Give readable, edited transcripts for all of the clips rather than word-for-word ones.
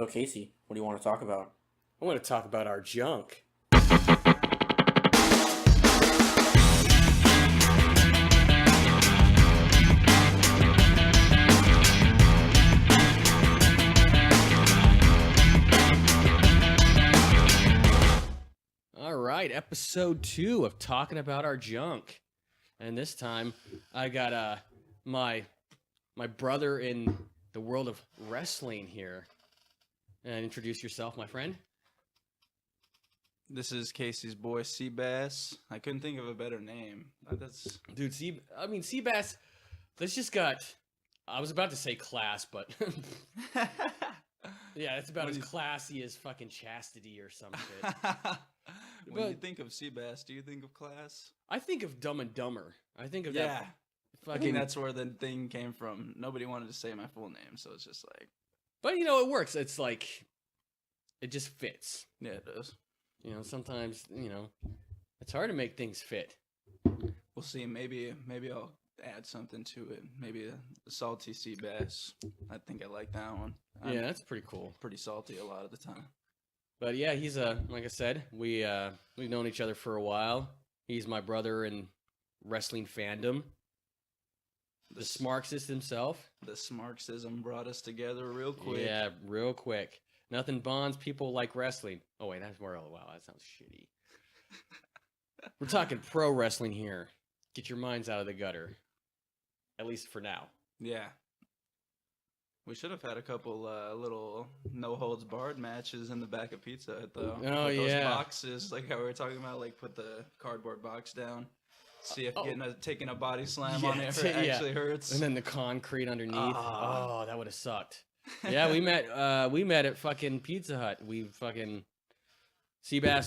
So, Casey, what do you want to talk about? I want to talk about our junk. All right, episode 2 of talking about our junk. And this time, I got my brother in the world of wrestling here. And introduce yourself, my friend. This is Casey's boy, Seabass. I couldn't think of a better name. Dude, Seabass, this just got, I was about to say class, but yeah, it's about as classy as fucking chastity or some shit. When you think of Seabass, do you think of class? I think of Dumb and Dumber. I think of that. Fucking, I think that's where the thing came from. Nobody wanted to say my full name, so it's just like. But, you know, it works. It's like, it just fits. Yeah, it does. You know, sometimes, you know, it's hard to make things fit. We'll see. Maybe I'll add something to it. Maybe a Salty Seabass. I think I like that one. Yeah, that's pretty cool. Pretty salty a lot of the time. But, yeah, he's, like I said, we've known each other for a while. He's my brother in wrestling fandom. The Smarxist himself. The Smarxism brought us together real quick. Yeah, real quick. Nothing bonds people like wrestling. Oh, wait, that's more. Wow, that sounds shitty. We're talking pro wrestling here. Get your minds out of the gutter. At least for now. Yeah. We should have had a couple little no-holds-barred matches in the back of Pizza Hut, though. Oh, with yeah. Those boxes, like how we were talking about, like put the cardboard box down. See if taking a body slam on it actually hurts. And then the concrete underneath. Oh, that would have sucked. Yeah, we met at fucking Pizza Hut. Seabass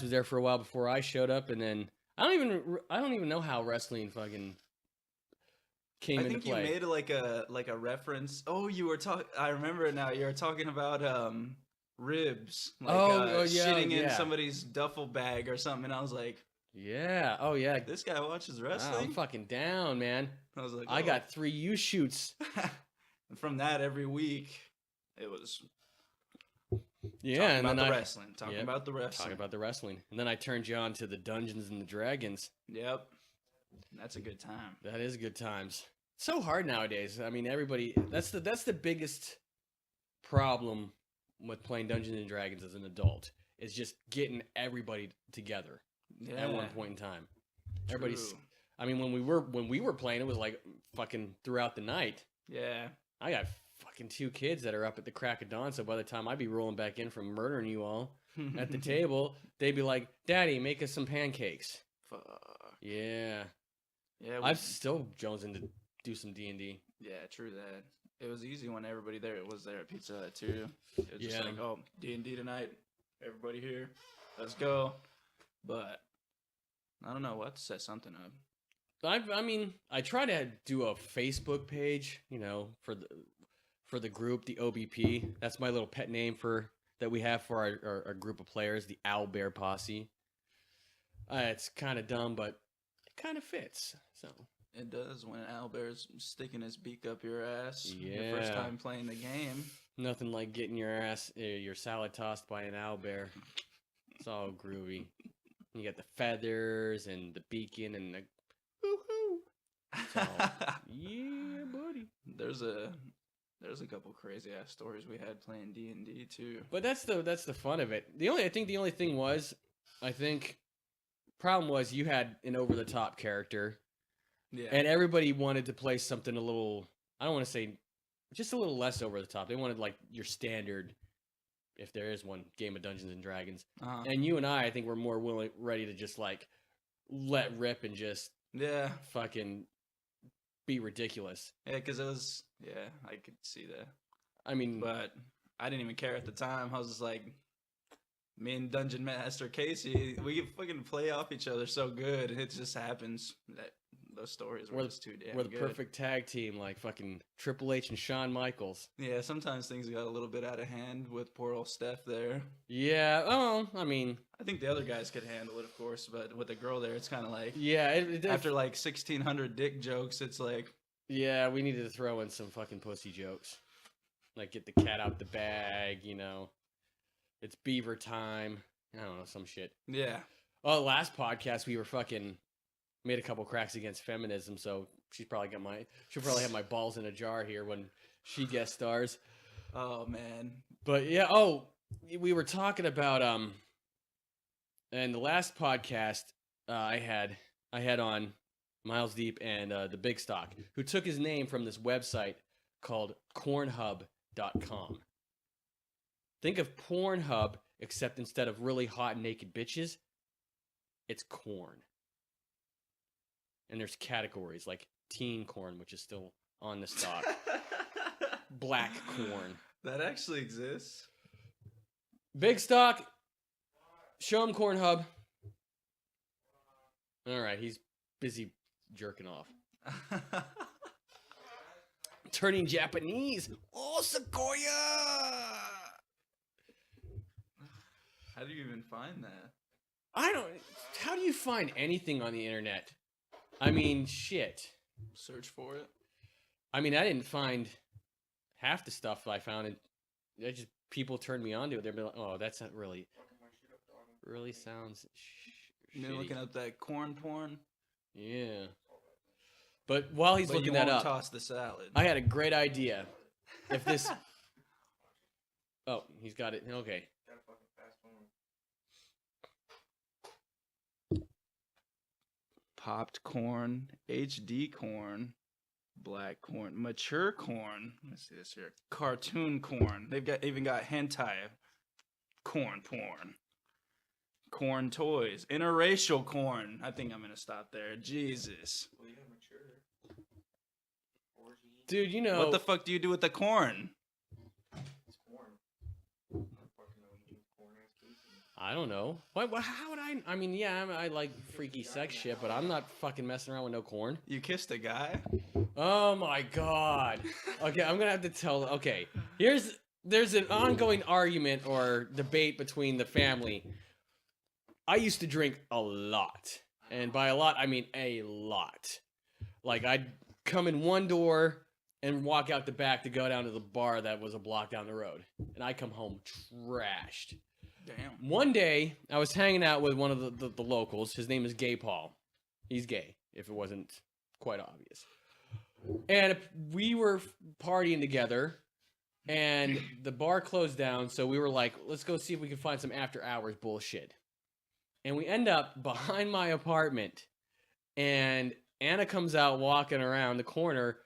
was there for a while before I showed up, and then I don't even know how wrestling fucking came into play. I think you made like a reference. Oh, you were talking. I remember it now. You were talking about ribs. Like, shitting in somebody's duffel bag or something. And I was like. Yeah. Oh, yeah. This guy watches wrestling. Wow, I'm fucking down, man. I was like, I got 3 U-shoots. And from that, every week, it was. Yeah, talking about the wrestling. Talking about the wrestling, and then I turned you on to the Dungeons and the Dragons. Yep, that's a good time. That is good times. So hard nowadays. I mean, everybody. That's the biggest problem with playing Dungeons and Dragons as an adult. Is just getting everybody together. Yeah. At one point in time, everybody's. I mean, when we were playing, it was like fucking throughout the night. Yeah, I got fucking 2 kids that are up at the crack of dawn. So by the time I'd be rolling back in from murdering you all at the table, they'd be like, "Daddy, make us some pancakes." Fuck. Yeah. Yeah. I'm still jonesing to do some D&D. Yeah, true that. It was easy when everybody was there at Pizza Hut too. It was just like, oh, D&D tonight. Everybody here. Let's go. But I don't know. We'll have to set something up. I mean, I try to do a Facebook page, you know, for the group, the OBP. That's my little pet name that we have for our group of players, the Owl Bear Posse. It's kind of dumb, but it kind of fits. So it does when Owlbear's sticking his beak up your ass. Yeah. Your first time playing the game. Nothing like getting your salad tossed by an owlbear. It's all groovy. You got the feathers and the beacon and the woo-hoo. So, yeah, buddy. There's a couple crazy ass stories we had playing D&D too. But that's the fun of it. The only thing was, problem was you had an over the top character. Yeah. And everybody wanted to play something a little, I don't want to say just a little less over the top. They wanted like your standard, if there is one, game of Dungeons and Dragons. Uh-huh. And you and I think we're more ready to just like let rip and just fucking be ridiculous. Yeah, because it was, I could see that. I mean, but I didn't even care at the time. I was just like, me and Dungeon Master Casey, we can fucking play off each other so good. It just happens that those stories were just too damn good. We're the perfect tag team, like fucking Triple H and Shawn Michaels. Yeah, sometimes things got a little bit out of hand with poor old Steph there. Yeah, I mean, I think the other guys could handle it, of course, but with the girl there, it's kind of like, yeah, after like 1,600 dick jokes, it's like, yeah, we needed to throw in some fucking pussy jokes, like get the cat out the bag, you know. it's beaver time. I don't know, some shit. Yeah. Oh, last podcast we were fucking made a couple cracks against feminism, so she'll probably have my balls in a jar here when she guest stars. Oh man. But yeah, we were talking about and the last podcast I had on Miles Deep and the Big Stock, who took his name from this website called cornhub.com. Think of Pornhub, except instead of really hot naked bitches, it's corn. And there's categories like teen corn, which is still on the stock. Black corn. That actually exists. Big Stock, show him Cornhub. All right, he's busy jerking off. Turning Japanese. Oh, Sequoia! How do you even find that? How do you find anything on the internet? I mean, shit. Search for it. I mean, I didn't find half the stuff I found. It just people turned me on to it. They're like, "Oh, that's not really sounds." You're looking up that corn porn. Yeah. But while he's looking that up, toss the salad. I had a great idea. If this, oh, he's got it. Okay. Popped corn, HD corn, black corn, mature corn. Let's see this here. Cartoon corn. They've even got hentai corn porn. Corn toys. Interracial corn. I think I'm gonna stop there. Jesus. Well, yeah, mature. Dude, you know what the fuck do you do with the corn? It's corn. I don't fucking know what you do with corn ass pussy. I don't know. How would I? I mean, yeah, I like freaky sex shit, but I'm not fucking messing around with no corn. You kissed a guy? Oh my god. Okay, I'm gonna have to tell. Okay, there's an ongoing argument or debate between the family. I used to drink a lot, and by a lot I mean a lot. Like I'd come in one door and walk out the back to go down to the bar that was a block down the road, and I come home trashed. Damn. One day, I was hanging out with one of the locals. His name is Gay Paul. He's gay, if it wasn't quite obvious. And we were partying together, and the bar closed down, so we were like, let's go see if we can find some after-hours bullshit. And we end up behind my apartment, and Anna comes out walking around the corner,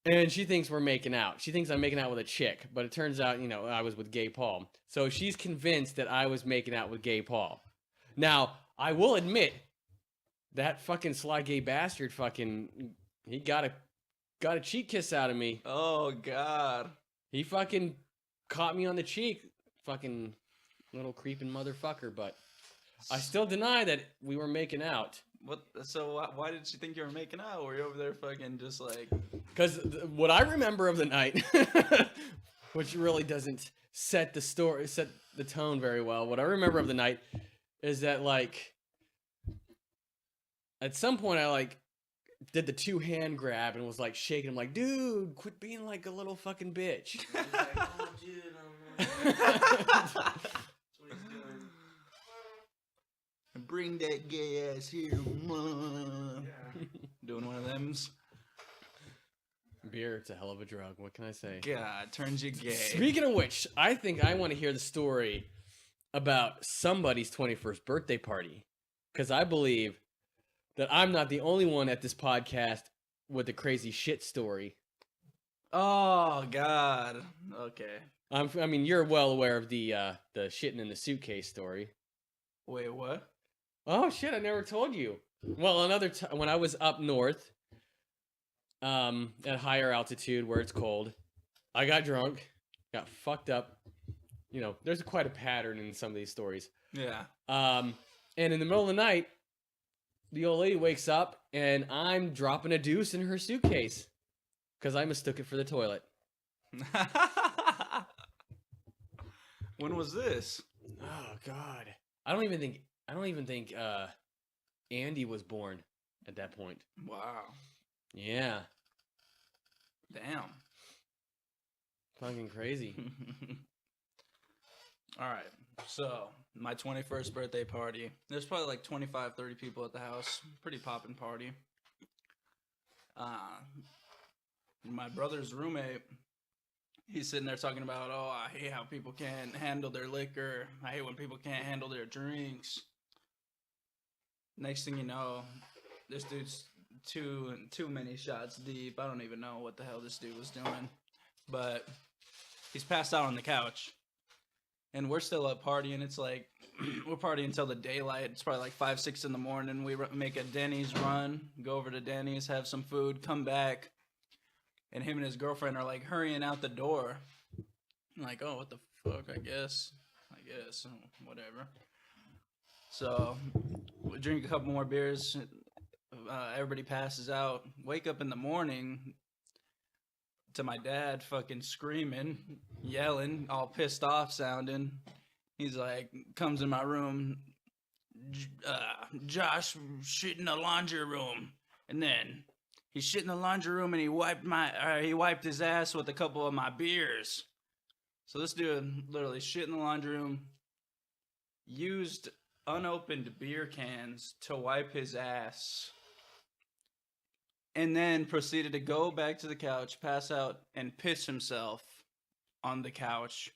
and she thinks we're making out. She thinks I'm making out with a chick, but it turns out, I was with Gay Paul. So she's convinced that I was making out with Gay Paul. Now, I will admit, that fucking sly gay bastard he got a cheek kiss out of me. Oh, God. He fucking caught me on the cheek. Fucking little creeping motherfucker, but I still deny that we were making out. What? So why did she think you were making out? Were you over there fucking just like... Because what I remember of the night, which really doesn't set the tone very well. What I remember of the night is that, like, at some point I, like, did the two-hand grab and was, like, shaking him like, dude, quit being like a little fucking bitch. Like, oh, dude, That's what he's doing. Bring that gay ass here, Yeah. Doing one of them's. Beer, it's a hell of a drug. What can I say? God, turns you gay. Speaking of which, I think I want to hear the story about somebody's 21st birthday party. Because I believe that I'm not the only one at this podcast with the crazy shit story. Oh, God. Okay. I mean, you're well aware of the shitting in the suitcase story. Wait, what? Oh, shit, I never told you. Well, another time, when I was up north, at higher altitude where it's cold, I got drunk, got fucked up. There's quite a pattern in some of these stories. Yeah. And in the middle of the night, the old lady wakes up and I'm dropping a deuce in her suitcase because I mistook it for the toilet. When was this? Oh God, I don't even think Andy was born at that point. Wow. Yeah. Damn. Fucking crazy. All right. So, my 21st birthday party. There's probably like 25, 30 people at the house. Pretty poppin' party. My brother's roommate, he's sitting there talking about, oh, I hate how people can't handle their liquor. I hate when people can't handle their drinks. Next thing you know, this dude's too many shots deep. I don't even know what the hell this dude was doing. But he's passed out on the couch. And we're still up partying. It's like, we're partying until the daylight. It's probably like 5, 6 in the morning. We make a Denny's run, go over to Denny's, have some food, come back. And him and his girlfriend are like hurrying out the door. I'm like, oh, what the fuck, I guess, whatever. So, we drink a couple more beers. Everybody passes out. Wake up in the morning to my dad fucking screaming, yelling, all pissed off sounding. He's like, comes in my room, Josh shit in the laundry room. And then he shit in the laundry room and he wiped his ass with a couple of my beers. So this dude literally shit in the laundry room, used unopened beer cans to wipe his ass, and then proceeded to go back to the couch, pass out, and piss himself on the couch.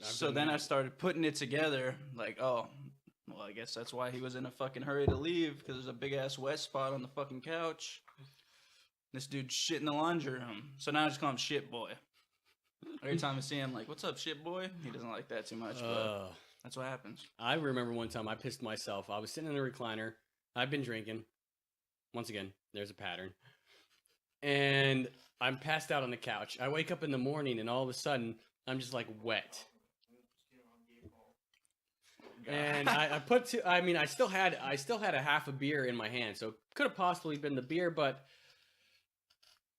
So then I started putting it together, like, oh, well, I guess that's why he was in a fucking hurry to leave, because there's a big-ass wet spot on the fucking couch. This dude shit in the laundry room. So now I just call him Shit Boy. Every time I see him, like, what's up, Shit Boy? He doesn't like that too much, but that's what happens. I remember one time I pissed myself. I was sitting in the recliner. I've been drinking. Once again, there's a pattern. And I'm passed out on the couch. I wake up in the morning and all of a sudden I'm just like wet. And I still had a half a beer in my hand, so it could have possibly been the beer, but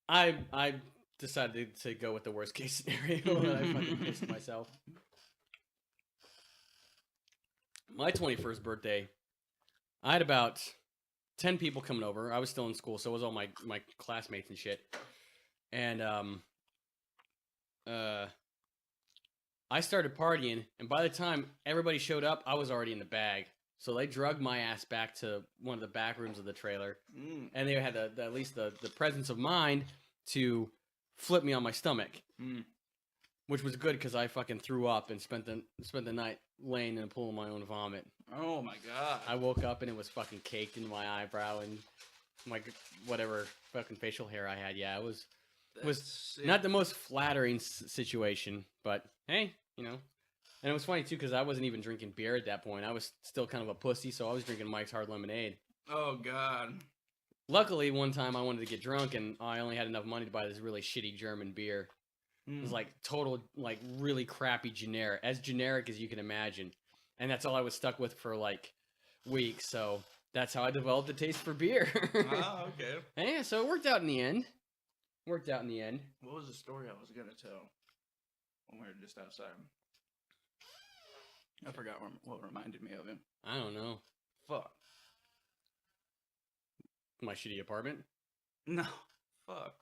I decided to go with the worst case scenario and I fucking pissed myself. My 21st birthday, I had about 10 people coming over. I was still in school, so it was all my classmates and shit. And I started partying, and by the time everybody showed up, I was already in the bag. So they drugged my ass back to one of the back rooms of the trailer, and they had at least the presence of mind to flip me on my stomach, which was good because I fucking threw up and spent the night laying in a pool of my own vomit. Oh my god! I woke up and it was fucking caked in my eyebrow and my whatever fucking facial hair I had. Yeah, it was not the most flattering situation, but hey, you know. And it was funny too because I wasn't even drinking beer at that point. I was still kind of a pussy, so I was drinking Mike's Hard Lemonade. Oh god! Luckily, one time I wanted to get drunk and I only had enough money to buy this really shitty German beer. It was like total, like really crappy generic, as generic as you can imagine. And that's all I was stuck with for like weeks. So that's how I developed a taste for beer. Oh, okay. And yeah, so it worked out in the end. What was the story I was going to tell when we were just outside? I forgot what reminded me of him. I don't know. Fuck. My shitty apartment? No. Fuck.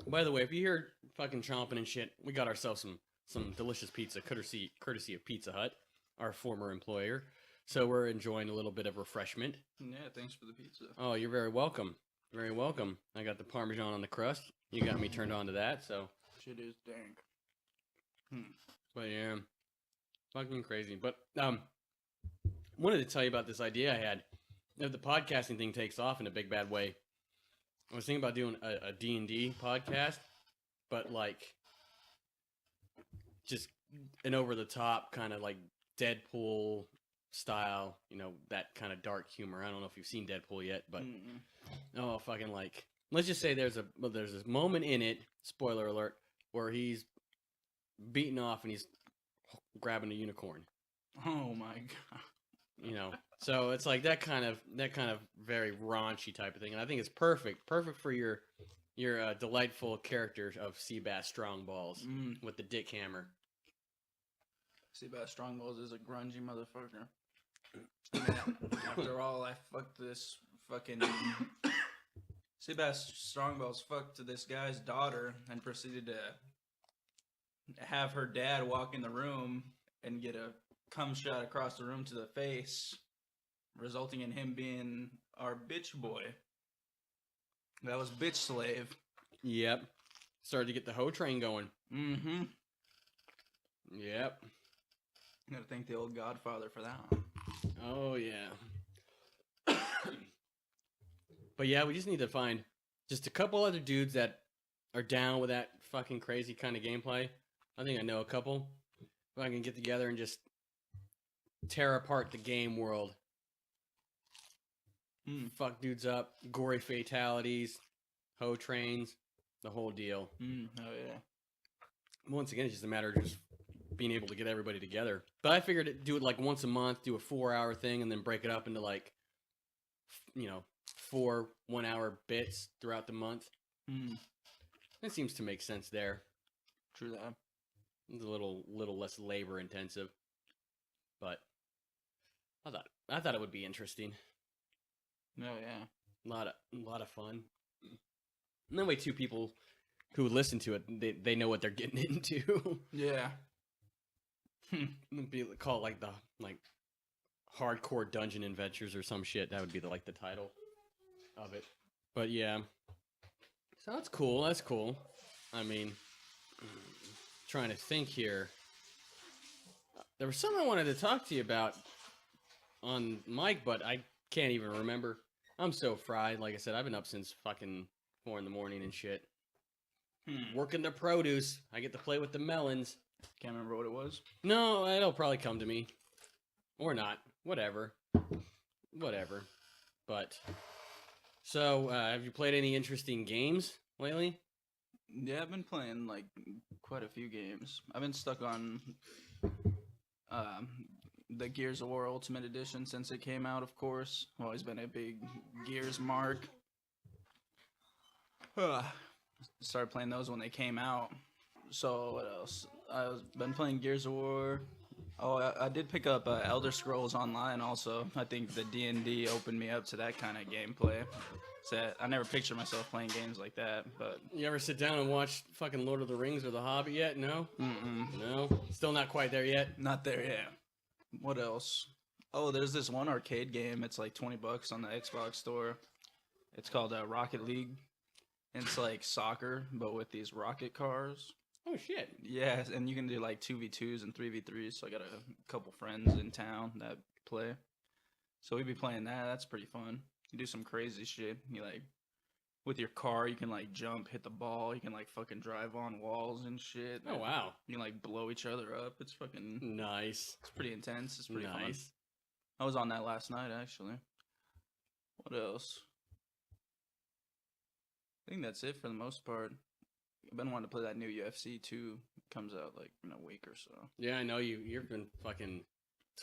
By the way, if you hear fucking chomping and shit, we got ourselves some delicious pizza, courtesy of Pizza Hut, our former employer. So we're enjoying a little bit of refreshment. Yeah, thanks for the pizza. Oh, you're very welcome. Very welcome. I got the Parmesan on the crust. You got me turned on to that, so. Shit is dank. But yeah, fucking crazy. But wanted to tell you about this idea I had. If the podcasting thing takes off in a big bad way, I was thinking about doing a D&D podcast, but like just an over-the-top kind of like Deadpool style, you know, that kind of dark humor. I don't know if you've seen Deadpool yet, but oh, fucking like, let's just say there's this moment in it, spoiler alert, where he's beating off and he's grabbing a unicorn. Oh my god. You know, so it's like that kind of very raunchy type of thing, and I think it's perfect for your delightful character of Seabass Strong Balls with the dick hammer. Seabass Strong Balls is a grungy motherfucker. Man, after all, I fucked this fucking Seabass Strong Balls fucked this guy's daughter and proceeded to have her dad walk in the room and get a cum shot across the room to the face, resulting in him being our bitch boy. That was bitch slave. Yep. Started to get the hoe train going. Mm-hmm. Yep. Gotta thank the old Godfather for that one. Oh, yeah. But yeah, we just need to find just a couple other dudes that are down with that fucking crazy kind of gameplay. I think I know a couple. If I can get together and just tear apart the game world. Fuck dudes up, gory fatalities, hoe trains, the whole deal. Oh, yeah. Once again, it's just a matter of just being able to get everybody together. But I figured do it like once a month, do a 4-hour thing, and then break it up into like, 4 1-hour bits throughout the month. It seems to make sense there. True that. It's a little less labor intensive, but I thought it would be interesting. Oh yeah, A lot of fun. And that way, two people who listen to it, they know what they're getting into. Yeah. Call it like the hardcore dungeon adventures or some shit. That would be the title of it. But yeah, so that's cool. That's cool. I mean, trying to think here. There was something I wanted to talk to you about on mic, but I can't even remember. I'm so fried. Like I said, I've been up since fucking 4 in the morning and shit. Working the produce. I get to play with the melons. Can't remember what it was. No, it'll probably come to me. Or not. Whatever. But, so, have you played any interesting games lately? Yeah, I've been playing, quite a few games. I've been stuck on the Gears of War Ultimate Edition since it came out, of course. I've always been a big Gears mark. Started playing those when they came out. So, what else? I've been playing Gears of War. Oh, I did pick up Elder Scrolls Online also. I think the D&D opened me up to that kind of gameplay. So I never pictured myself playing games like that, but... You ever sit down and watch fucking Lord of the Rings or The Hobbit yet? No? No? Still not quite there yet? Not there yet. What else? Oh, there's this one arcade game. It's like $20 on the Xbox store. It's called Rocket League. It's like soccer, but with these rocket cars. Oh, shit. Yeah, and you can do like 2v2s and 3v3s. So I got a couple friends in town that play. So we'd be playing that. That's pretty fun. You do some crazy shit. You with your car, you can jump, hit the ball. You can fucking drive on walls and shit. Oh, wow. You can blow each other up. It's fucking nice. It's pretty intense. It's pretty fun. Nice. I was on that last night, actually. What else? I think that's it for the most part. I've been wanting to play that new UFC 2. It comes out in a week or so. Yeah, I know you've been fucking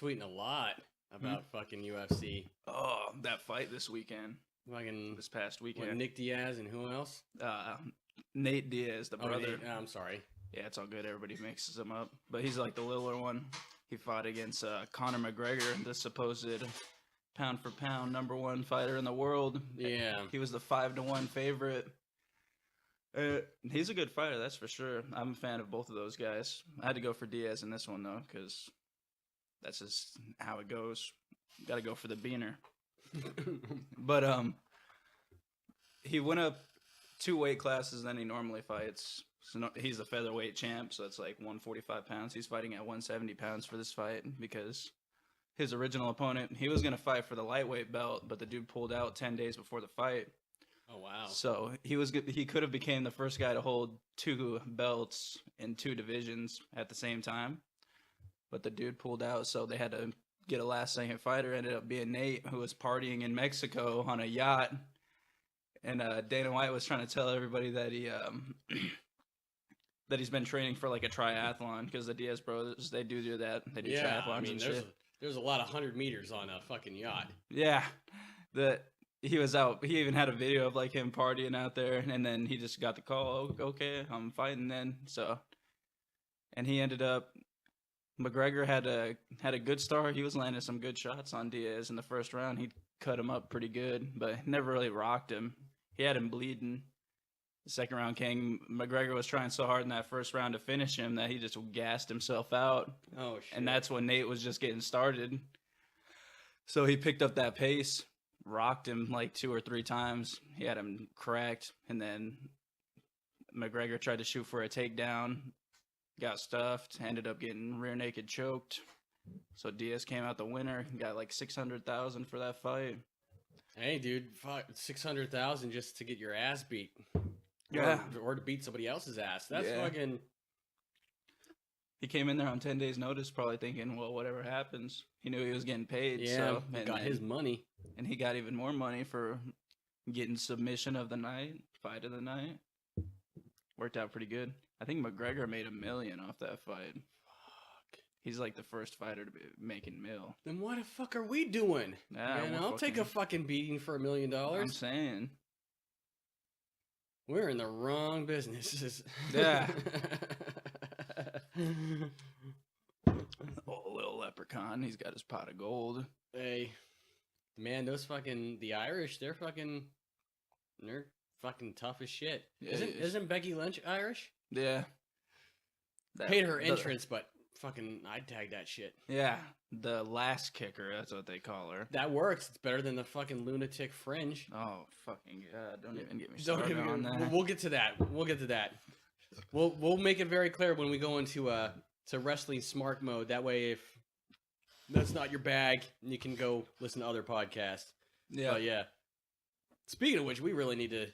tweeting a lot about fucking UFC. Oh, that fight this weekend. Fucking this past weekend. With Nick Diaz and who else? Nate Diaz, the brother. Oh, I'm sorry. Yeah, it's all good. Everybody mixes him up. But he's the littler one. He fought against Conor McGregor, the supposed pound for pound #1 fighter in the world. Yeah. He was the 5-1 favorite. He's a good fighter, that's for sure. I'm a fan of both of those guys. I had to go for Diaz in this one, though, because that's just how it goes. Got to go for the beaner. But he went up 2 weight classes than he normally fights. So he's the featherweight champ, so it's 145 pounds. He's fighting at 170 pounds for this fight because his original opponent, he was going to fight for the lightweight belt, but the dude pulled out 10 days before the fight. Oh, wow. So he could have became the first guy to hold 2 belts in 2 divisions at the same time. But the dude pulled out, so they had to get a last-second fighter. Ended up being Nate, who was partying in Mexico on a yacht. And Dana White was trying to tell everybody that that he's been training for a triathlon, because the Diaz brothers, they do that. They do triathlons and shit. There's a lot of 100 meters on a fucking yacht. Yeah. He was out. He even had a video of him partying out there, and then he just got the call. Oh, okay, I'm fighting then. So, and he ended up. McGregor had a good start. He was landing some good shots on Diaz in the first round. He cut him up pretty good, but never really rocked him. He had him bleeding. second round came. McGregor was trying so hard in that first round to finish him that he just gassed himself out. Oh, shit. And that's when Nate was just getting started. So he picked up that pace, rocked him like 2 or 3 times. He had him cracked. And then McGregor tried to shoot for a takedown, got stuffed, ended up getting rear naked choked. So Diaz came out the winner, got like $600,000 for that fight. Hey, dude, fuck, 600,000 just to get your ass beat. Yeah. Or to beat somebody else's ass. That's fucking... He came in there on 10 days notice, probably thinking, well, whatever happens. He knew he was getting paid. Yeah, so, he got his money. And he got even more money for getting submission of the night, fight of the night. Worked out pretty good. I think McGregor made $1 million off that fight. Fuck. He's like the first fighter to be making mil. Then what the fuck are we doing? Yeah, man, I'll take a fucking beating for $1 million. I'm saying. We're in the wrong business. Yeah. Oh, little leprechaun. He's got his pot of gold. Hey, man, those fucking, the Irish, they're fucking tough as shit. Yeah, Isn't Becky Lynch Irish? Yeah. Paid her entrance, but fucking, I'd tag that shit. Yeah, the last kicker, that's what they call her. That works. It's better than the fucking lunatic fringe. Oh, fucking God. Don't even get me started on that. We'll get to that. We'll make it very clear when we go into to wrestling smart mode. That way, if that's not your bag, you can go listen to other podcasts. Yeah. But yeah. Speaking of which, we really need to...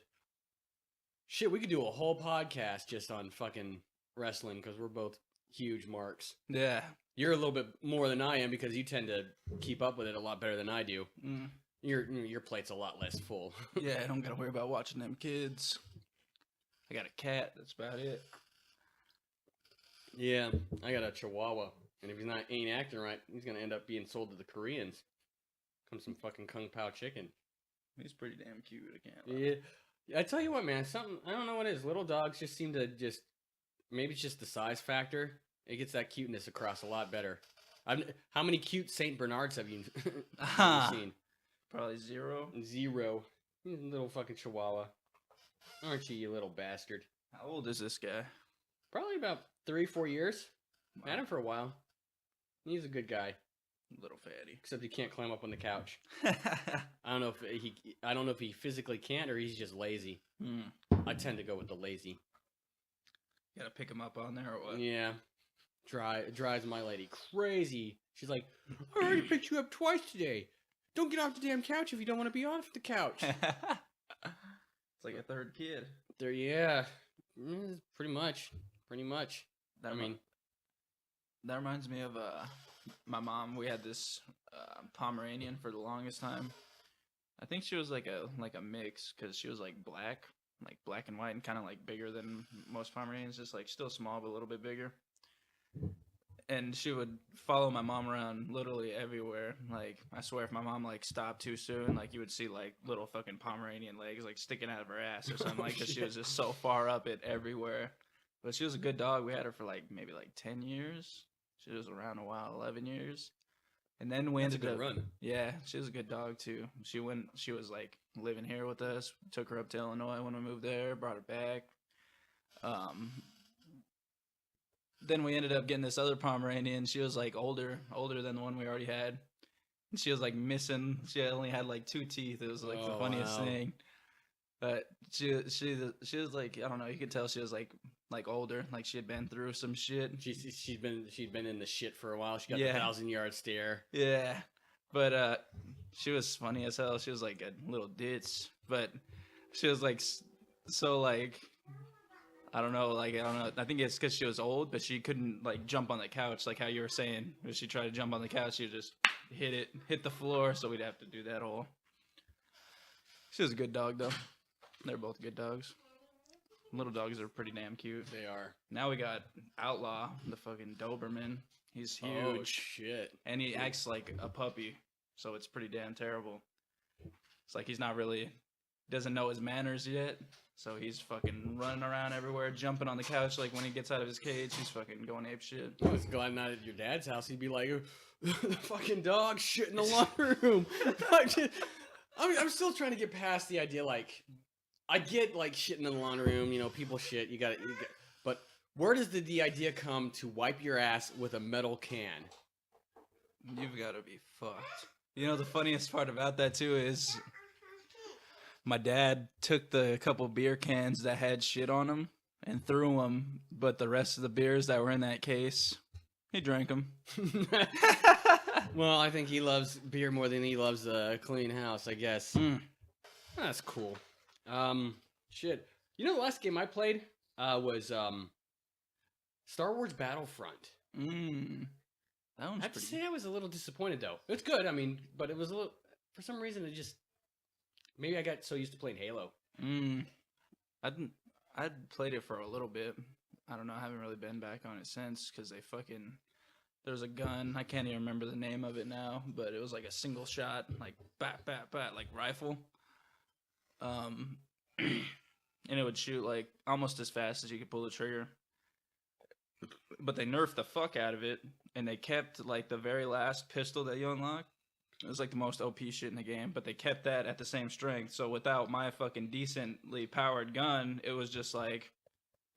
Shit, we could do a whole podcast just on fucking wrestling because we're both huge marks. Yeah. You're a little bit more than I am because you tend to keep up with it a lot better than I do. Mm. Your plate's a lot less full. Yeah, I don't gotta worry about watching them kids. I got a cat. That's about it. Yeah, I got a Chihuahua, and if ain't acting right, he's gonna end up being sold to the Koreans. Comes some fucking Kung Pao chicken. He's pretty damn cute. I can't lie. Yeah, I tell you what, man. Something I don't know what it is. Little dogs just seem to maybe it's just the size factor. It gets that cuteness across a lot better. How many cute Saint Bernards have you seen? Probably 0. 0. Little fucking Chihuahua. Aren't you, you little bastard? How old is this guy? Probably about 3-4 years. Wow. Had him for a while. He's a good guy. Little fatty. Except he can't climb up on the couch. I don't know if he physically can't or he's just lazy. I tend to go with the lazy. You gotta pick him up on there or what? Yeah. Drives my lady crazy. She's like, I already picked you up twice today. Don't get off the damn couch if you don't want to be off the couch. It's like a third kid. Yeah. Pretty much. That reminds me of my mom. We had this Pomeranian for the longest time. I think she was like a mix because she was like black and white and kind of like bigger than most Pomeranians, just like still small but a little bit bigger. And she would follow my mom around literally everywhere. Like, I swear if my mom like stopped too soon, like you would see like little fucking Pomeranian legs like sticking out of her ass or something, like, because she was just so far up it everywhere. But she was a good dog. We had her for like maybe like 10 years. She was around a while, 11 years. And then we ended up run. Yeah, she was a good dog too. She was like living here with us. Took her up to Illinois when we moved there, brought her back. Then we ended up getting this other Pomeranian. She was like older than the one we already had. And she was like missing. She only had like 2 teeth. It was like the funniest thing. But she was like, I don't know. You could tell she was like older. Like she had been through some shit. She'd been in the shit for a while. She got the 1,000-yard stare. Yeah, but she was funny as hell. She was like a little ditz, but she was like so like. I don't know. I think it's because she was old, but she couldn't like jump on the couch like how you were saying. If she tried to jump on the couch, she would just hit the floor. So we'd have to do that whole. She was a good dog though. They're both good dogs. Little dogs are pretty damn cute. They are. Now we got Outlaw, the fucking Doberman. He's huge. Oh shit! And he acts like a puppy, so it's pretty damn terrible. It's like he's not really doesn't know his manners yet. So he's fucking running around everywhere, jumping on the couch. Like when he gets out of his cage, he's fucking going ape shit. I was glad not at your dad's house. He'd be like, the fucking dog shit in the laundry room. I'm still trying to get past the idea, like, I get like shitting in the laundry room, you know, people shit. You got but where does the idea come to wipe your ass with a metal can? You've got to be fucked. You know, the funniest part about that too is my dad took the couple beer cans that had shit on them and threw them, but the rest of the beers that were in that case, he drank them. Well, I think he loves beer more than he loves a clean house, I guess. That's cool. Shit. You know, the last game I played was Star Wars Battlefront. That one's I have to pretty... say I was a little disappointed, though. It's good, I mean, but it was a little... For some reason, it just... Maybe I got so used to playing Halo. I'd played it for a little bit. I don't know. I haven't really been back on it since because they fucking... There's a gun. I can't even remember the name of it now, but it was like a single shot, like bat, bat, bat, like rifle. And it would shoot like almost as fast as you could pull the trigger. But they nerfed the fuck out of it, and they kept like the very last pistol that you unlock. It was like the most OP shit in the game, but they kept that at the same strength. So without my fucking decently powered gun, it was just like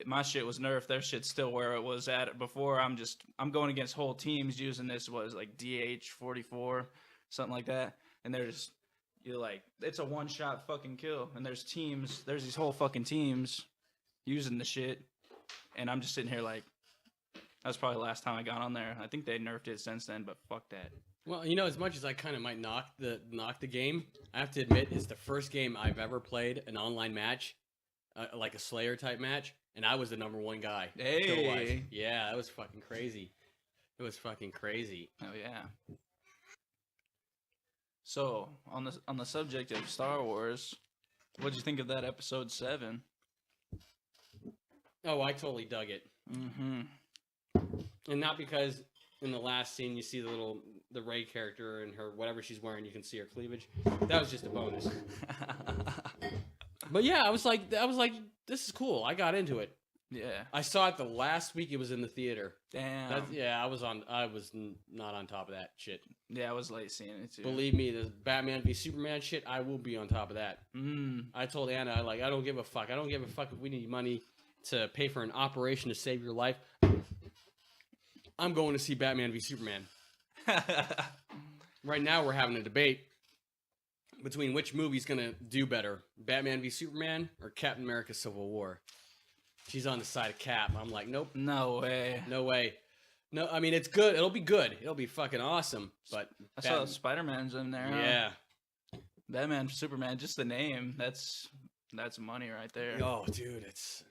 my shit was nerfed. Their shit's still where it was at before. I'm going against whole teams using this like DH-44, something like that, and they're just you're like it's a one shot fucking kill. And there's these whole fucking teams using the shit, and I'm just sitting here like that was probably the last time I got on there. I think they nerfed it since then, but fuck that. Well, you know, as much as I kind of might knock the game, I have to admit it's the first game I've ever played an online match, like a Slayer type match, and I was the number one guy. Hey, yeah, that was fucking crazy. It was fucking crazy. Oh yeah. So on the subject of Star Wars, what'd you think of that episode 7? Oh, I totally dug it. And not because in the last scene you see the Rey character and her whatever she's wearing, you can see her cleavage. That was just a bonus. But yeah, I was like, this is cool. I got into it. Yeah. I saw it the last week it was in the theater. Damn. I was not on top of that shit. Yeah, I was late seeing it too. Believe me, the Batman v Superman shit, I will be on top of that. I told Anna, I don't give a fuck. I don't give a fuck if we need money to pay for an operation to save your life. I'm going to see Batman v Superman. Right now, we're having a debate between which movie's going to do better, Batman v Superman or Captain America Civil War. She's on the side of Cap. I'm like, nope. No way. No way. No, I mean, it's good. It'll be good. It'll be fucking awesome. But I saw Spider-Man's in there. Yeah. Huh? Batman, Superman, just the name. That's money right there. Oh, dude, it's...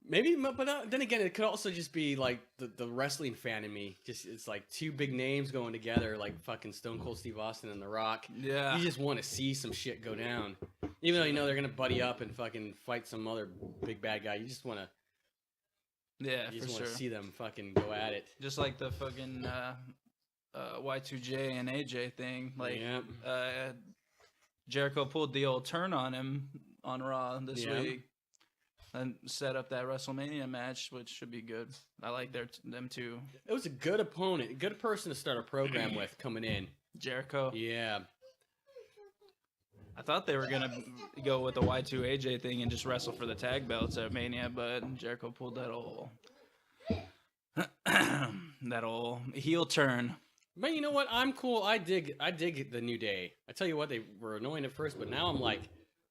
Maybe, but then again, it could also just be like the wrestling fan in me. Just it's like two big names going together, like fucking Stone Cold Steve Austin and The Rock. Yeah, you just want to see some shit go down, even though you know they're gonna buddy up and fucking fight some other big bad guy. You just want to, you just want to see them fucking go at it. Just like the fucking Y2J and AJ thing. Like Jericho pulled the old turn on him on Raw this week. And set up that WrestleMania match, which should be good. I like them too. It was a good opponent, a good person to start a program with coming in. Jericho. Yeah. I thought they were gonna go with the Y2AJ thing and just wrestle for the tag belts at Mania, but Jericho pulled that old heel turn. But you know what? I'm cool. I dig the New Day. I tell you what, they were annoying at first, but now I'm like,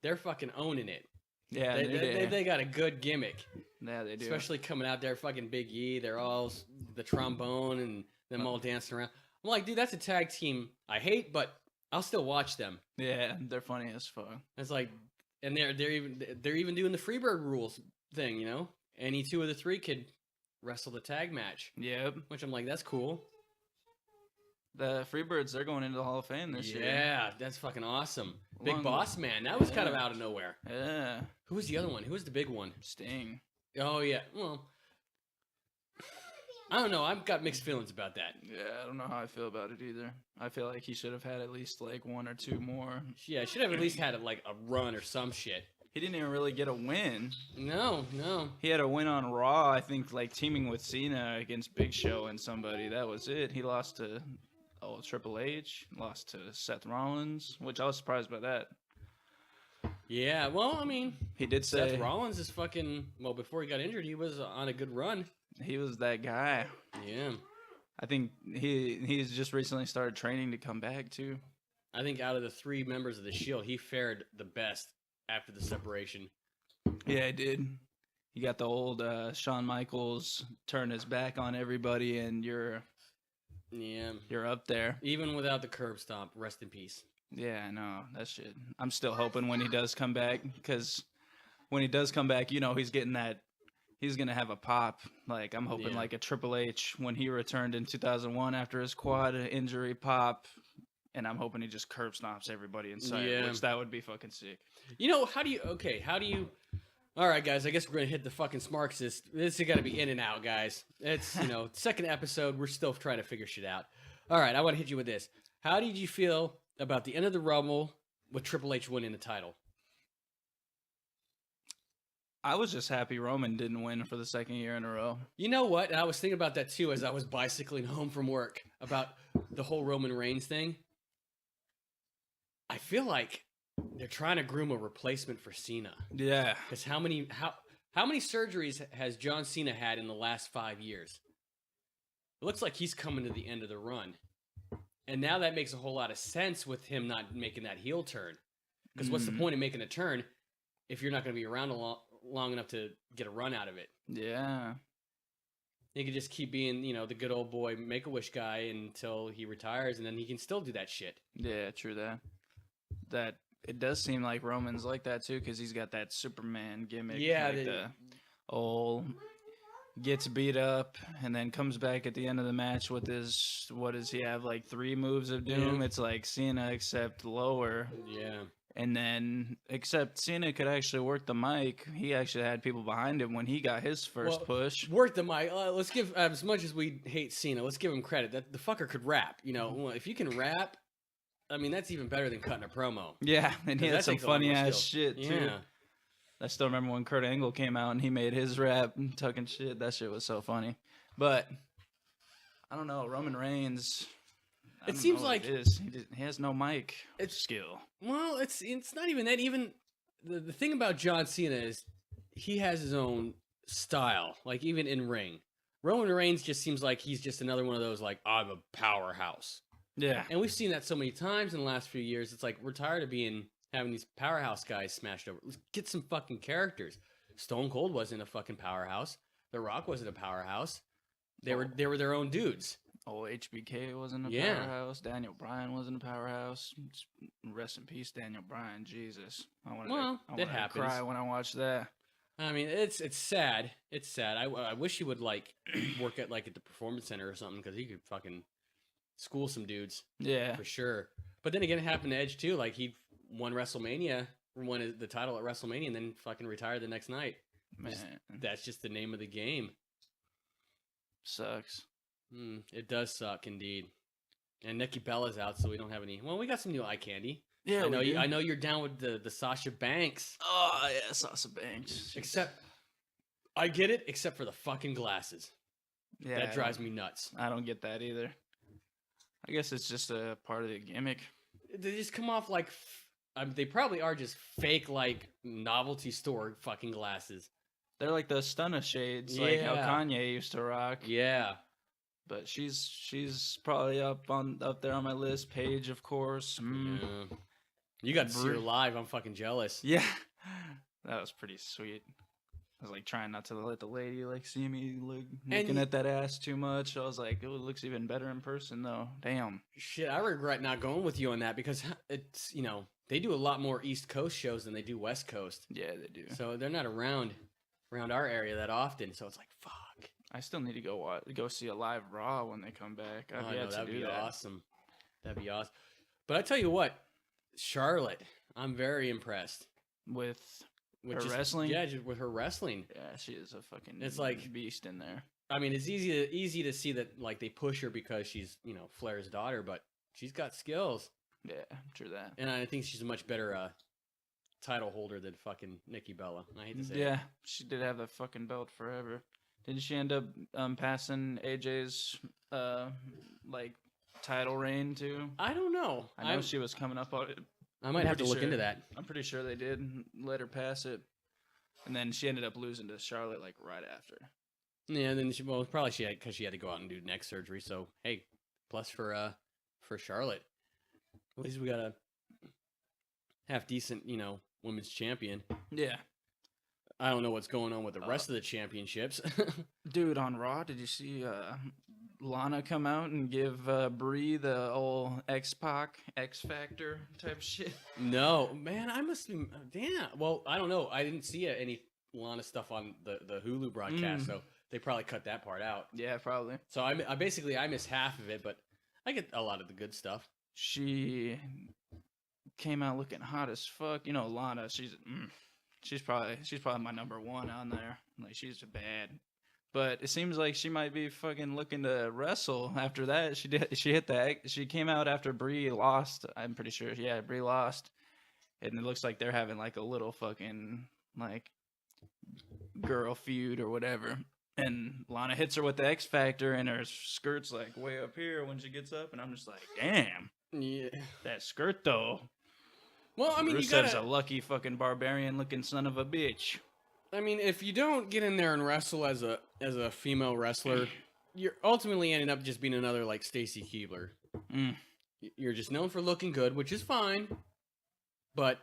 they're fucking owning it. Yeah, they got a good gimmick. Yeah, they do. Especially coming out there, fucking Big E. They're all the trombone and them all dancing around. I'm like, dude, that's a tag team I hate, but I'll still watch them. Yeah, they're funny as fuck. It's like, and they're even doing the Freebird rules thing, you know. Any two of the three could wrestle the tag match. Yep. Which I'm like, that's cool. The Freebirds, they're going into the Hall of Fame this year. Yeah, that's fucking awesome. Big Boss Man. That was kind of out of nowhere. Yeah. Who was the other one? Who was the big one? Sting. Oh, yeah. Well, I don't know. I've got mixed feelings about that. Yeah, I don't know how I feel about it either. I feel like he should have had at least like one or two more. Yeah, should have at least had a run or some shit. He didn't even really get a win. No. He had a win on Raw, I think, like teaming with Cena against Big Show and somebody. That was it. He lost to Triple H, lost to Seth Rollins, which I was surprised by that. Yeah, well, I mean, he did say Seth Rollins is fucking. Well, before he got injured, he was on a good run. he was that guy. Yeah. I think he's just recently started training to come back too. I think out of the 3 members of the Shield, he fared the best after the separation. Yeah, he did. You got the old Shawn Michaels turn his back on everybody, and you're up there. Even without the curb stomp, rest in peace. Yeah, I know that shit. I'm still hoping when he does come back, because when he does come back, you know he's getting that. He's gonna have a pop. Like I'm hoping, like a Triple H when he returned in 2001 after his quad injury pop, and I'm hoping he just curb stomps everybody inside, which that would be fucking sick. You know, how do you? All right, guys. I guess we're gonna hit the fucking Smarxist. This is gotta be in and out, guys. It's second episode. We're still trying to figure shit out. All right, I want to hit you with this. How did you feel about the end of the Rumble with Triple H winning the title? I was just happy Roman didn't win for the second year in a row. You know what? And I was thinking about that too as I was bicycling home from work about the whole Roman Reigns thing. I feel like they're trying to groom a replacement for Cena. Yeah. Because how many surgeries has John Cena had in the last 5 years? It looks like he's coming to the end of the run. And now that makes a whole lot of sense with him not making that heel turn. Because what's the point of making a turn if you're not going to be around long enough to get a run out of it? Yeah. He could just keep being, the good old boy Make-A-Wish guy until he retires, and then he can still do that shit. Yeah, true that. That it does seem like Roman's like that too, because he's got that Superman gimmick. Yeah, like the old gets beat up and then comes back at the end of the match with his, what does he have, like 3 moves of doom? It's like Cena except lower. Yeah. And then, except Cena could actually work the mic. He actually had people behind him when he got his first push. Work the mic. Let's give, as much as we hate Cena, let's give him credit. That the fucker could rap. If you can rap, I mean, that's even better than cutting a promo. Yeah, and he had some funny ass shit too. Yeah. I still remember when Kurt Angle came out and he made his rap talking shit. That shit was so funny. But I don't know, Roman Reigns. It seems like he has no mic skill. Well, it's not even that. Even the thing about John Cena is he has his own style. Like even in ring, Roman Reigns just seems like he's just another one of those like I'm a powerhouse. Yeah, and we've seen that so many times in the last few years. It's like we're tired of having these powerhouse guys smashed over. Let's get some fucking characters. Stone Cold wasn't a fucking powerhouse. The Rock wasn't a powerhouse. They were their own dudes. Oh, HBK wasn't a powerhouse. Daniel Bryan wasn't a powerhouse. Rest in peace, Daniel Bryan. Jesus, I wanted to cry when I watched that. I mean, it's sad. It's sad. I wish he would like work at the Performance Center or something, because he could fucking school some dudes. Yeah, for sure. But then again, it happened to Edge too. Like he won WrestleMania, won the title at WrestleMania, and then fucking retired the next night. Man, that's just the name of the game. Sucks. It does suck indeed. And Nikki Bella's out, so we don't have any. Well, we got some new eye candy. Yeah, I know you're down with the Sasha Banks. Oh yeah, Sasha Banks. Except, I get it, except for the fucking glasses. Yeah, that drives me nuts. I don't get that either. I guess it's just a part of the gimmick. They just come off like they probably are just fake like novelty store fucking glasses. They're like the Stunna shades, like how Kanye used to rock. Yeah. But she's probably up there on my list. Paige, of course. Yeah. You got to see her live. I'm fucking jealous. Yeah, that was pretty sweet. I was like trying not to let the lady like see me looking at that ass too much. I was like, oh, it looks even better in person though. Damn. Shit, I regret not going with you on that, because it's they do a lot more East Coast shows than they do West Coast. Yeah, they do. So they're not around our area that often. So it's like fuck. I still need to go see a live Raw when they come back. That'd be awesome. That'd be awesome. But I tell you what, Charlotte, I'm very impressed with her wrestling. Yeah, just with her wrestling. Yeah, she is a fucking beast in there. I mean, it's easy to see that like they push her because she's Flair's daughter, but she's got skills. Yeah, true that. And I think she's a much better title holder than fucking Nikki Bella. I hate to say it. Yeah, she did have that fucking belt forever. Didn't she end up passing AJ's title reign too? I don't know. I know she was coming up on it I might have to look into that. I'm pretty sure they did let her pass it, and then she ended up losing to Charlotte like right after. Yeah, and then probably she had to go out and do neck surgery. So hey, plus for Charlotte, at least we got a half decent, women's champion. Yeah. I don't know what's going on with the rest of the championships. Dude, on Raw, did you see Lana come out and give Brie the old X-Pac, X-Factor type shit? No, man, I must be... Damn. Well, I don't know. I didn't see any Lana stuff on the Hulu broadcast, so they probably cut that part out. Yeah, probably. So I missed half of it, but I get a lot of the good stuff. She came out looking hot as fuck. Lana, she's probably my number one on there. Like, she's bad. But it seems like she might be fucking looking to wrestle after that. She came out after Brie lost. I'm pretty sure. Yeah, Brie lost. And it looks like they're having like a little fucking like girl feud or whatever. And Lana hits her with the X Factor and her skirt's like way up here when she gets up. And I'm just like, damn. Yeah. That skirt though. Well, I mean, Rusev's a lucky fucking barbarian-looking son of a bitch. I mean, if you don't get in there and wrestle as a female wrestler, you're ultimately ending up just being another like Stacy Keibler. You're just known for looking good, which is fine, but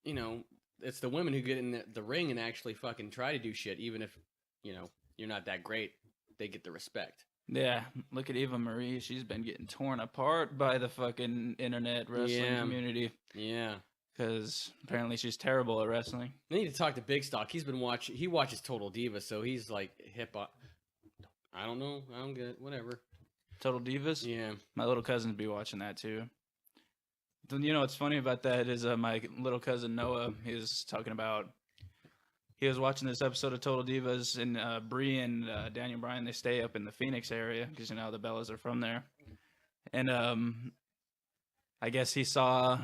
it's the women who get in the ring and actually fucking try to do shit, even if you're not that great. They get the respect. Yeah, look at Eva Marie. She's been getting torn apart by the fucking internet wrestling community. Yeah. Because apparently she's terrible at wrestling. I need to talk to Big Stock. He's been watching. He watches Total Divas, so he's like hip hop. I don't know. I don't get it. Whatever. Total Divas? Yeah. My little cousins be watching that too. What's funny about that is my little cousin Noah, he was talking about, he was watching this episode of Total Divas, and Brie and Daniel Bryan, they stay up in the Phoenix area because, the Bellas are from there. And I guess he saw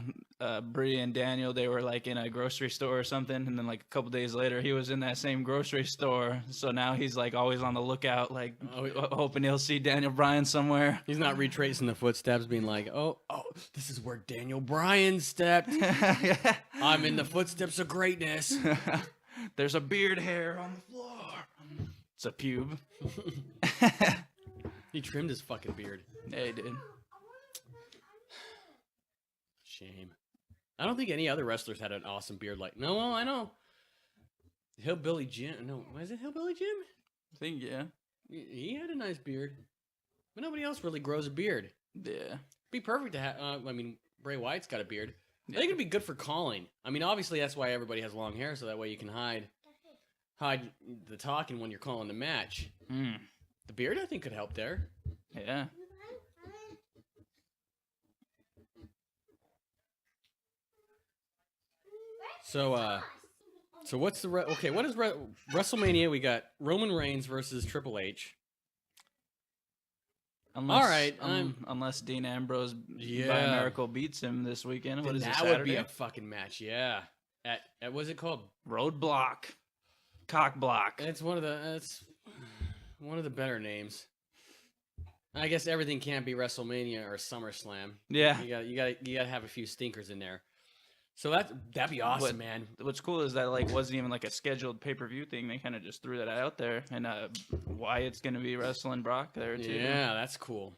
Brie and Daniel, they were like in a grocery store or something. And then like a couple days later, he was in that same grocery store. So now he's like always on the lookout, like hoping he'll see Daniel Bryan somewhere. He's not retracing the footsteps, being like, oh, this is where Daniel Bryan stepped. I'm in the footsteps of greatness. There's a beard hair on the floor. It's a pube. He trimmed his fucking beard. Yeah, he did. Shame. I don't think any other wrestlers had an awesome beard like... No, well, I know. Hillbilly Jim. No, was it Hillbilly Jim? I think, yeah. He had a nice beard. But nobody else really grows a beard. Yeah. Be perfect to have... Bray Wyatt's got a beard. I think it'd be good for calling. I mean, obviously, that's why everybody has long hair, so that way you can hide the talking when you're calling the match. The beard, I think, could help there. Yeah. So what's the... what is WrestleMania? We got Roman Reigns versus Triple H. All right. Unless Dean Ambrose by miracle beats him this weekend. What is it, Saturday? That would be a fucking match, yeah. At what's it called? Roadblock. Cock block. It's one of the better names. I guess everything can't be WrestleMania or SummerSlam. Yeah. You gotta have a few stinkers in there. So that'd be awesome, man. What's cool is that wasn't even like a scheduled pay-per-view thing. They kind of just threw that out there, and Wyatt's gonna be wrestling Brock there too. Yeah, that's cool.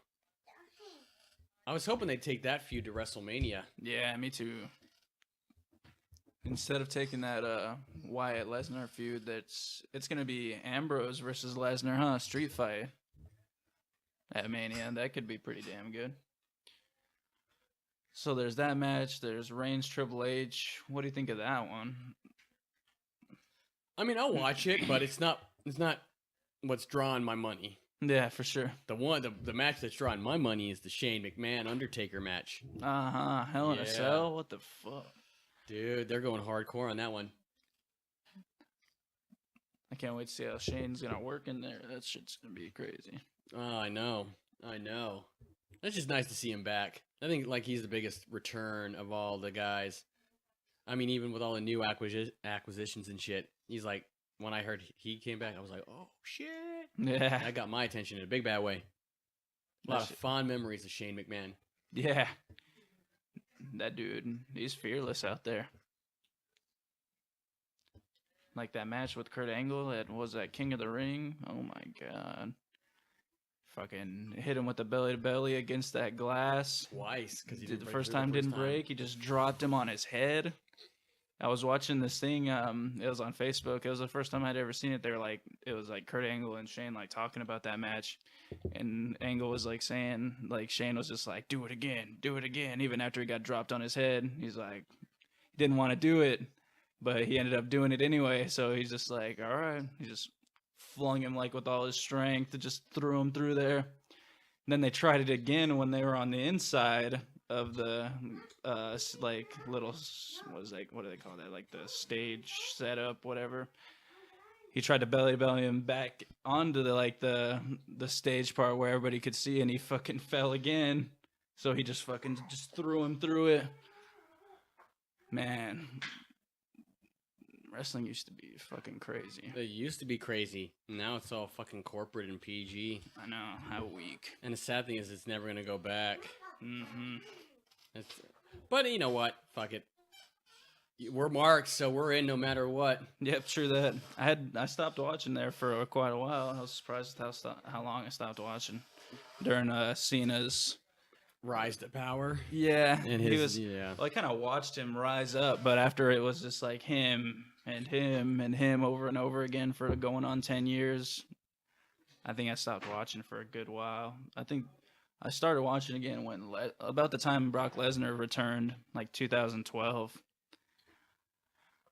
I was hoping they'd take that feud to WrestleMania. Yeah, me too. Instead of taking that Wyatt Lesnar feud, it's gonna be Ambrose versus Lesnar, huh? Street fight at Mania. That could be pretty damn good. So there's that match. There's Reigns Triple H. What do you think of that one? I mean, I'll watch it, but it's not what's drawing my money. Yeah, for sure. The match that's drawing my money is the Shane McMahon Undertaker match. Hell in a Cell. What the fuck, dude? They're going hardcore on that one. I can't wait to see how Shane's gonna work in there. That shit's gonna be crazy. Oh, I know. It's just nice to see him back. I think he's the biggest return of all the guys. I mean, even with all the new acquisitions and shit, he's like, when I heard he came back, I was like, oh shit. Yeah. That got my attention in a big bad way. A lot of fond memories of Shane McMahon. Yeah. that dude, he's fearless out there. Like that match with Kurt Angle that was that King of the Ring. Oh my God. Fucking hit him with the belly to belly against that glass. Twice. Because The first time didn't break. He just dropped him on his head. I was watching this thing. It was on Facebook. It was the first time I'd ever seen it. They were like, it was like Kurt Angle and Shane like talking about that match. And Angle was like saying, like Shane was just like, do it again. Even after he got dropped on his head, he's like, he didn't want to do it. But he ended up doing it anyway, so he's just like, all right. He just flung him like with all his strength, just threw him through there. And then they tried it again when they were on the inside of the like little, what do they call that? Like the stage setup, whatever. He tried to belly him back onto the stage part where everybody could see, and he fucking fell again. So he just threw him through it. Man. Wrestling used to be fucking crazy. It used to be crazy. Now it's all fucking corporate and PG. I know. How weak. And the sad thing is it's never going to go back. Mm-hmm. But you know what? Fuck it. We're marks, so we're in no matter what. Yep, true that. I stopped watching there for quite a while. I was surprised at how long I stopped watching. During Cena's rise to power. Yeah. And Well, I kind of watched him rise up, but after it was just like him and him and him over and over again for going on 10 years, I think I stopped watching for a good while. I think I started watching again when about the time Brock Lesnar returned, like 2012.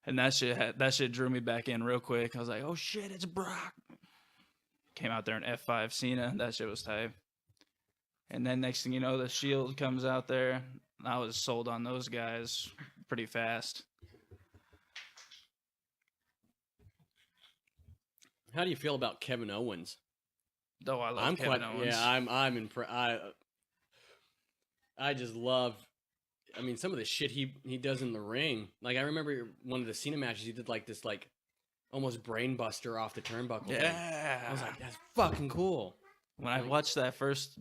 And that shit drew me back in real quick. I was like, oh shit, it's Brock. Came out there in F5 Cena. That shit was tight. And then next thing you know, the Shield comes out there. I was sold on those guys pretty fast. How do you feel about Kevin Owens? Oh, I love Kevin Owens. Yeah, I'm impressed. I just love. I mean, some of the shit he does in the ring. Like I remember one of the Cena matches, he did like this almost brain buster off the turnbuckle. Yeah, thing. I was like, that's fucking cool. When I watched that first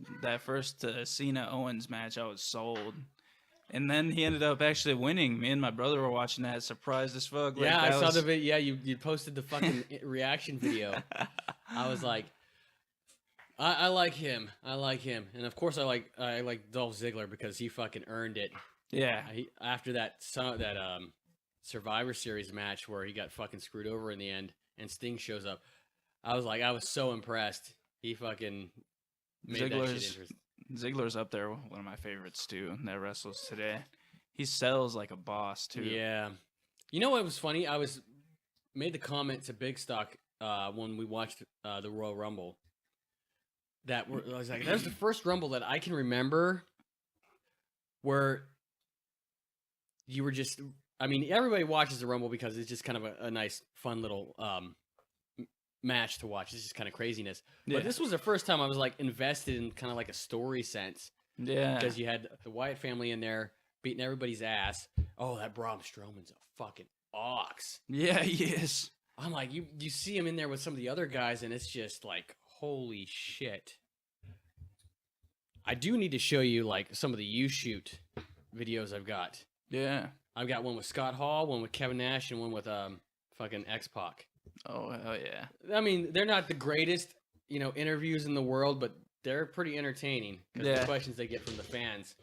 Cena Owens match, I was sold. And then he ended up actually winning. Me and my brother were watching that, surprised as fuck. Yeah, I saw the video. Yeah, you posted the fucking reaction video. I was like, I like him. I like him. And of course I like Dolph Ziggler because he fucking earned it. Yeah. After that Survivor Series match where he got fucking screwed over in the end and Sting shows up, I was so impressed. He fucking made that shit interesting. Ziggler's up there, one of my favorites too, that wrestles today. He sells like a boss too. Yeah. You know what was funny? I made the comment to Big Stock when we watched the Royal Rumble. I was like, that was the first Rumble that I can remember where you were just, I mean, everybody watches the Rumble because it's just kind of a nice, fun little match to watch. It's just kind of craziness. Yeah. But this was the first time I was like invested in kind of like a story sense. Yeah. Because you had the Wyatt family in there beating everybody's ass. Oh, that Braun Strowman's a fucking ox. Yeah, he is. I'm like, you see him in there with some of the other guys, and it's just like, holy shit. I do need to show you like some of the You Shoot videos I've got. Yeah. I've got one with Scott Hall, one with Kevin Nash, and one with fucking X-Pac. Oh, hell yeah. I mean, they're not the greatest, interviews in the world, but they're pretty entertaining because the questions they get from the fans.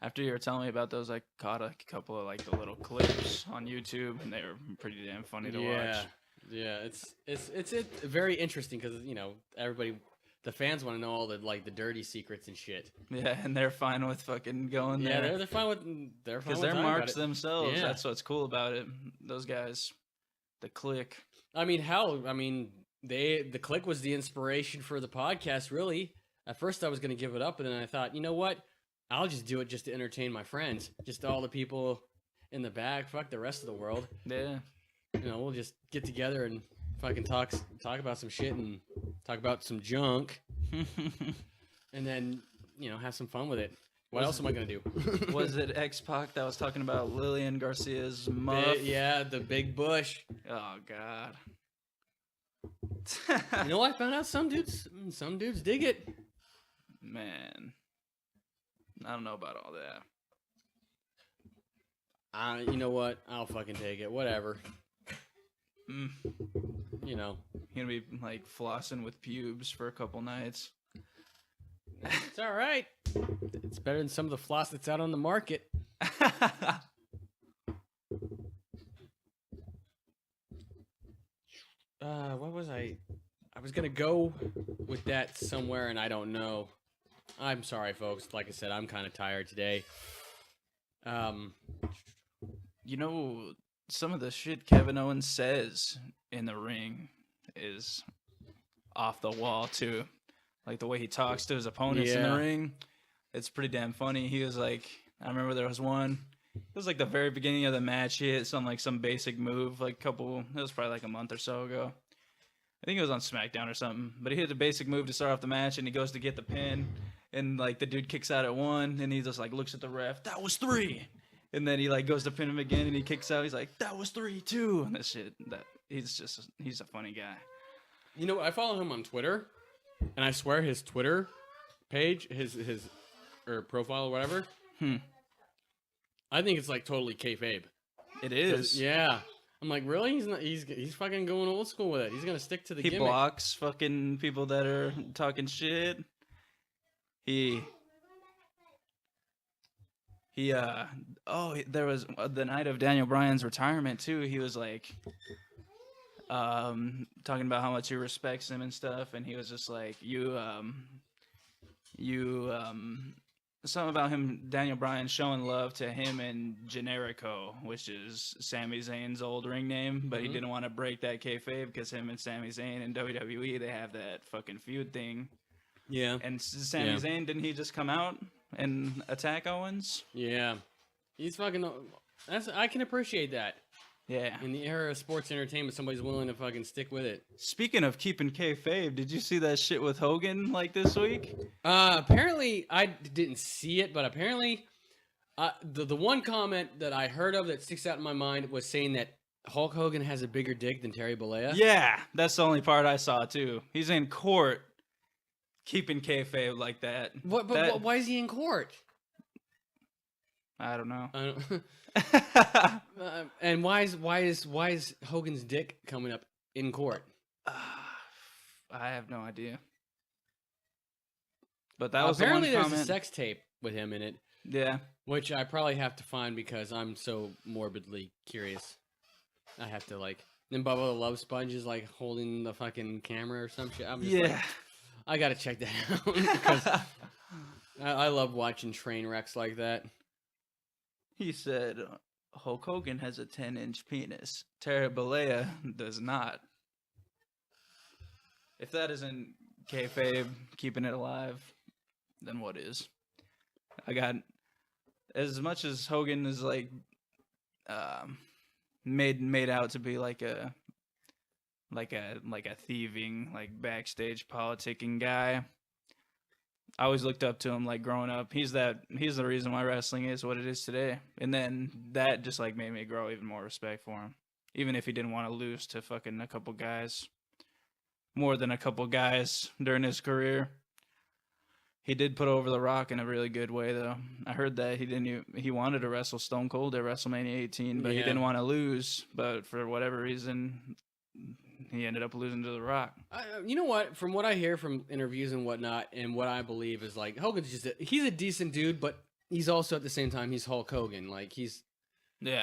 After you were telling me about those, I caught a couple of like the little clips on YouTube, and they were pretty damn funny to watch. Yeah, it's very interesting because everybody, the fans want to know all the the dirty secrets and shit. Yeah, and they're fine with fucking going there. Yeah, they're fine with because they're marks themselves. Yeah. That's what's cool about it. Those guys, the Clique. I mean, hell, the Clique was the inspiration for the podcast. Really, at first I was going to give it up, and then I thought, you know what? I'll just do it just to entertain my friends, just all the people in the back. Fuck the rest of the world. Yeah. We'll just get together and fucking talk about some shit and talk about some junk, and then have some fun with it. What else am I gonna do? Was it X-Pac that was talking about Lillian Garcia's muff? Yeah, the big bush. Oh God. I found out some dudes dig it. Man, I don't know about all that. You know what? I'll fucking take it. Whatever. You know. Gonna be like flossing with pubes for a couple nights. It's all right. It's better than some of the floss that's out on the market. What was I was gonna go with that somewhere, and I don't know. I'm sorry, folks. Like I said, I'm kind of tired today. You know, some of the shit Kevin Owens says in the ring is off the wall too. Like the way he talks to his opponents in the ring, it's pretty damn funny. He was like, I remember there was one. It was like the very beginning of the match. He hit some basic move, it was probably like a month or so ago. I think it was on SmackDown or something. But he hit the basic move to start off the match, and he goes to get the pin, and like the dude kicks out at 1, and he just like looks at the ref. That was 3. And then he like goes to pin him again, and he kicks out. He's like, that was 3 too. And that shit. He's a funny guy. You know, I follow him on Twitter, and I swear his Twitter page, his or profile or whatever. I think it's like totally kayfabe. It is. Yeah. I'm like, really? He's not. He's fucking going old school with it. He's gonna stick to the gimmick. He blocks fucking people that are talking shit. There was the night of Daniel Bryan's retirement too. He was like, talking about how much he respects him and stuff, and he was just like, something about him, Daniel Bryan, showing love to him and Generico, which is Sami Zayn's old ring name, but he didn't want to break that kayfabe because him and Sami Zayn in WWE, they have that fucking feud thing. Yeah. And Sami Zayn, didn't he just come out and attack Owens? Yeah. He's fucking... I can appreciate that. Yeah. In the era of sports entertainment, somebody's willing to fucking stick with it. Speaking of keeping kayfabe, did you see that shit with Hogan like this week? Apparently, I didn't see it, but apparently, the one comment that I heard of that sticks out in my mind was saying that Hulk Hogan has a bigger dick than Terry Bollea. Yeah, that's the only part I saw too. He's in court, keeping kayfabe like that. Why is he in court? I don't know. And why is Hogan's dick coming up in court? I have no idea. But that was apparently the one there's comment. a sex tape with him in it. Yeah. Which I probably have to find because I'm so morbidly curious. I have to then Bubba the Love Sponge is like holding the fucking camera or some shit. I'm just I gotta check that out because I love watching train wrecks like that. He said Hulk Hogan has a 10-inch penis. Terry Bollea does not. If that isn't kayfabe, keeping it alive, then what is? I got, as much as Hogan is like made out to be like a thieving, like backstage politicking guy. I always looked up to him like growing up. He's the reason why wrestling is what it is today. And then that just like made me grow even more respect for him. Even if he didn't want to lose to fucking a couple guys, more than a couple guys during his career. He did put over The Rock in a really good way though. I heard that he wanted to wrestle Stone Cold at WrestleMania 18, but he didn't want to lose, but for whatever reason he ended up losing to The Rock. You know what? From what I hear from interviews and whatnot, and what I believe is like Hogan's he's a decent dude, but he's also at the same time he's Hulk Hogan. Like he's, he's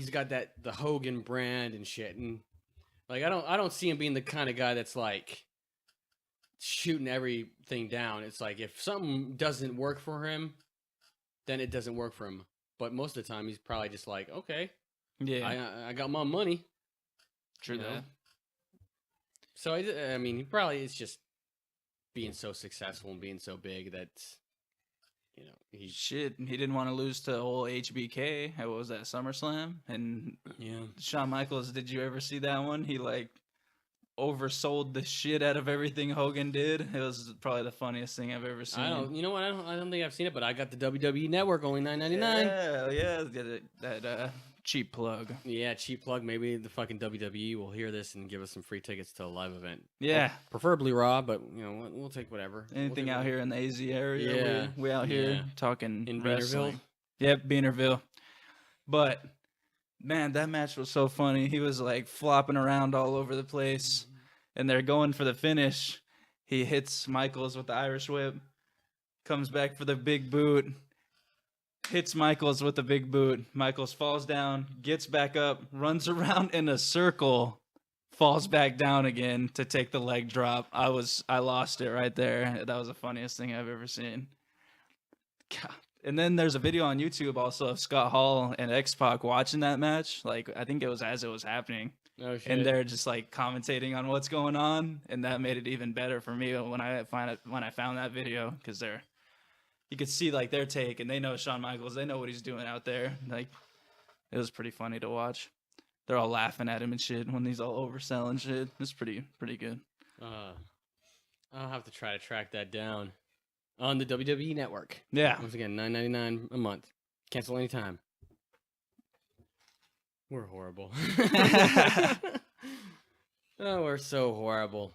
got the Hogan brand and shit, and like I don't see him being the kind of guy that's like shooting everything down. It's like if something doesn't work for him, then it doesn't work for him. But most of the time, he's probably just like, okay, I got my money. True that. So I mean, he probably is just being so successful and being so big that he didn't want to lose to old HBK. What was that, SummerSlam? And Shawn Michaels, did you ever see that one? He like oversold the shit out of everything Hogan did. It was probably the funniest thing I've ever seen. I don't think I've seen it, but I got the WWE Network, only $9.99. Yeah, that cheap plug. Yeah, cheap plug. Maybe the fucking WWE will hear this and give us some free tickets to a live event. Yeah, well, preferably Raw, but we'll take whatever. Anything out here in the AZ area. Yeah, we out here talking in wrestling. Vanderbilt. Yep, Beanerville. But man, that match was so funny. He was like flopping around all over the place, and they're going for the finish. He hits Michaels with the Irish whip, comes back for the big boot, hits Michaels with the big boot. Michaels falls down, gets back up, runs around in a circle, falls back down again to take the leg drop. I lost it right there. That was the funniest thing I've ever seen. God. And then there's a video on YouTube also of Scott Hall and X-Pac watching that match. Like, I think it was as it was happening. Oh, shit. And they're just like commentating on what's going on, and that made it even better for me when I found that video, because you could see like their take, and they know Shawn Michaels, they know what he's doing out there. Like, it was pretty funny to watch. They're all laughing at him and shit when he's all overselling shit. It's pretty good. I'll have to try to track that down on the WWE Network. Yeah. Once again, $9.99 a month. Cancel anytime. We're horrible. Oh, we're so horrible.